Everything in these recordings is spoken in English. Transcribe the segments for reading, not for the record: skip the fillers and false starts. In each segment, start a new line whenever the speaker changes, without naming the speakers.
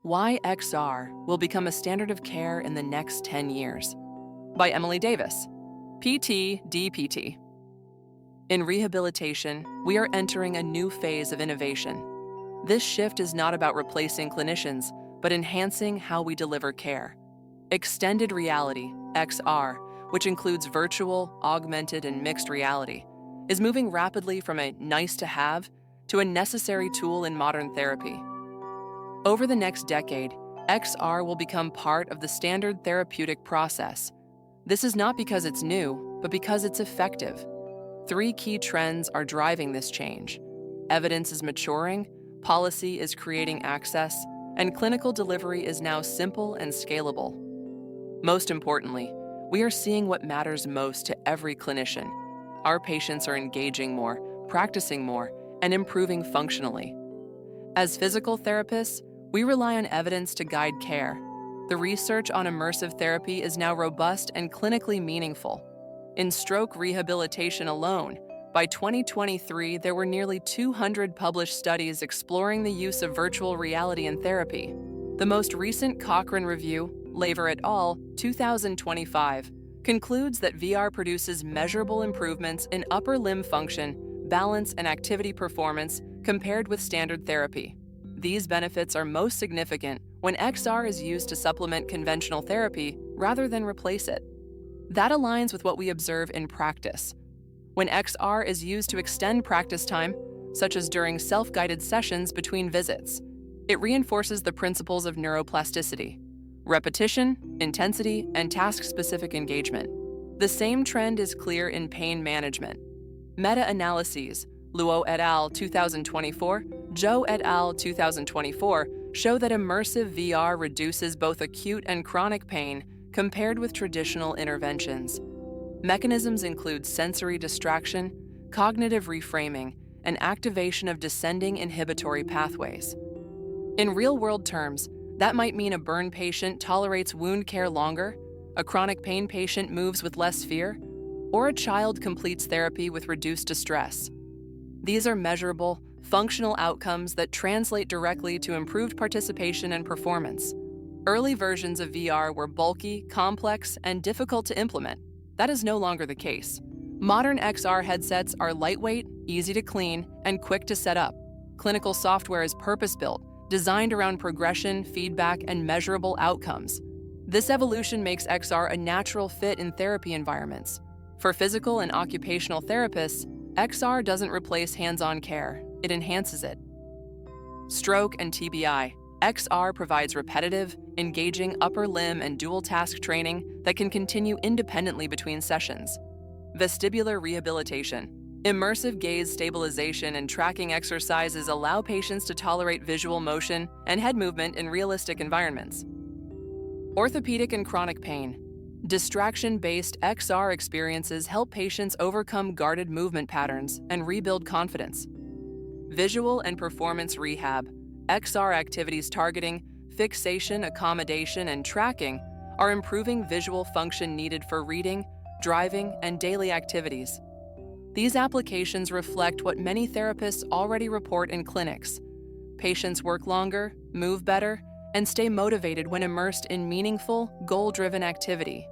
Why XR Will Become a Standard of Care in the Next 10 Years by Emily Davis, PT, DPT. In rehabilitation, we are entering a new phase of innovation. This shift is not about replacing clinicians, but enhancing how we deliver care. Extended reality, XR, which includes virtual, augmented, and mixed reality, is moving rapidly from a nice-to-have to a necessary tool in modern therapy. Over the next decade, XR will become part of the standard therapeutic process. This is not because it's new, but because it's effective. Three key trends are driving this change. Evidence is maturing, policy is creating access, and clinical delivery is now simple and scalable. Most importantly, we are seeing what matters most to every clinician. Our patients are engaging more, practicing more, and improving functionally. As physical therapists, we rely on evidence to guide care. The research on immersive therapy is now robust and clinically meaningful. In stroke rehabilitation alone, by 2023, there were nearly 200 published studies exploring the use of virtual reality in therapy. The most recent Cochrane review, Laver et al., 2025, concludes that VR produces measurable improvements in upper limb function, balance, and activity performance compared with standard therapy. These benefits are most significant when XR is used to supplement conventional therapy rather than replace it. That aligns with what we observe in practice. When XR is used to extend practice time, such as during self-guided sessions between visits, it reinforces the principles of neuroplasticity: repetition, intensity, and task-specific engagement. The same trend is clear in pain management. Meta-analyses, Luo et al. 2024, Zhou et al. 2024, show that immersive VR reduces both acute and chronic pain compared with traditional interventions. Mechanisms include sensory distraction, cognitive reframing, and activation of descending inhibitory pathways. In real-world terms, that might mean a burn patient tolerates wound care longer, a chronic pain patient moves with less fear, or a child completes therapy with reduced distress. These are measurable, functional outcomes that translate directly to improved participation and performance. Early versions of VR were bulky, complex, and difficult to implement. That is no longer the case. Modern XR headsets are lightweight, easy to clean, and quick to set up. Clinical software is purpose-built, designed around progression, feedback, and measurable outcomes. This evolution makes XR a natural fit in therapy environments. For physical and occupational therapists, XR doesn't replace hands-on care, it enhances it. Stroke and TBI. XR provides repetitive, engaging upper limb and dual task training that can continue independently between sessions. Vestibular rehabilitation. Immersive gaze stabilization and tracking exercises allow patients to tolerate visual motion and head movement in realistic environments. Orthopedic and chronic pain. Distraction-based XR experiences help patients overcome guarded movement patterns and rebuild confidence. Visual and performance rehab. XR activities targeting fixation, accommodation, and tracking are improving visual function needed for reading, driving, and daily activities. These applications reflect what many therapists already report in clinics. Patients work longer, move better, and stay motivated when immersed in meaningful, goal-driven activity.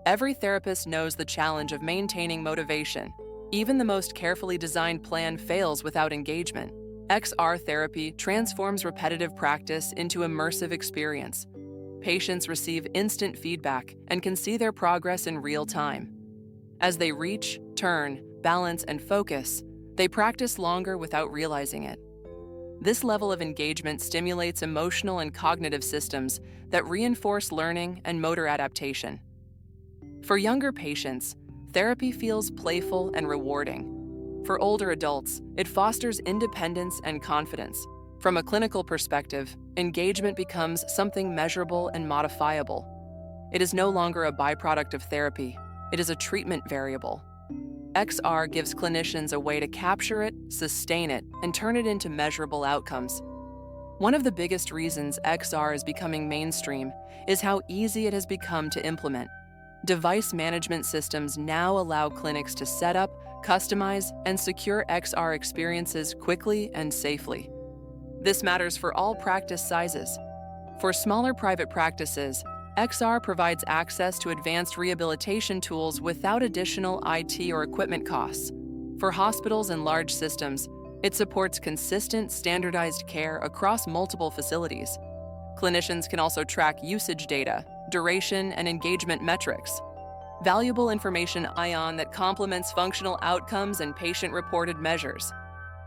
Every therapist knows the challenge of maintaining motivation. Even the most carefully designed plan fails without engagement. XR therapy transforms repetitive practice into immersive experience. Patients receive instant feedback and can see their progress in real time. As they reach, turn, balance, and focus, they practice longer without realizing it. This level of engagement stimulates emotional and cognitive systems that reinforce learning and motor adaptation. For younger patients, therapy feels playful and rewarding. For older adults, it fosters independence and confidence. From a clinical perspective, engagement becomes something measurable and modifiable. It is no longer a byproduct of therapy, it is a treatment variable. XR gives clinicians a way to capture it, sustain it, and turn it into measurable outcomes. One of the biggest reasons XR is becoming mainstream is how easy it has become to implement. Device management systems now allow clinics to set up, customize, and secure XR experiences quickly and safely. This matters for all practice sizes. For smaller private practices, XR provides access to advanced rehabilitation tools without additional IT or equipment costs. For hospitals and large systems, it supports consistent, standardized care across multiple facilities. Clinicians can also track usage data, duration, and engagement metrics. Valuable information that complements functional outcomes and patient-reported measures.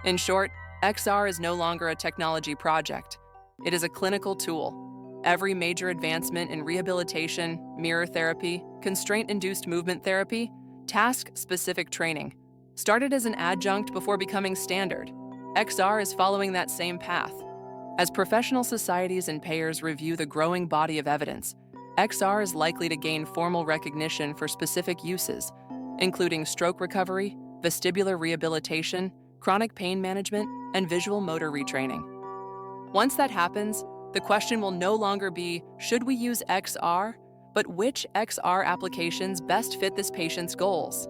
In short, XR is no longer a technology project. It is a clinical tool. Every major advancement in rehabilitation, mirror therapy, constraint-induced movement therapy, task-specific training, started as an adjunct before becoming standard. XR is following that same path. As professional societies and payers review the growing body of evidence, XR is likely to gain formal recognition for specific uses, including stroke recovery, vestibular rehabilitation, chronic pain management, and visual motor retraining. Once that happens, the question will no longer be, should we use XR, but which XR applications best fit this patient's goals?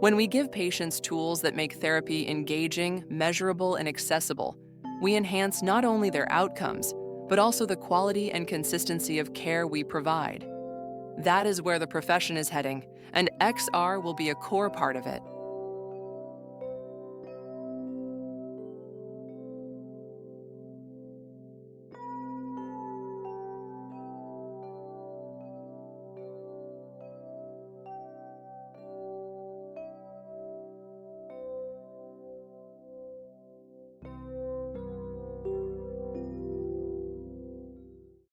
When we give patients tools that make therapy engaging, measurable, and accessible, we enhance not only their outcomes, but also the quality and consistency of care we provide. That is where the profession is heading, and XR will be a core part of it.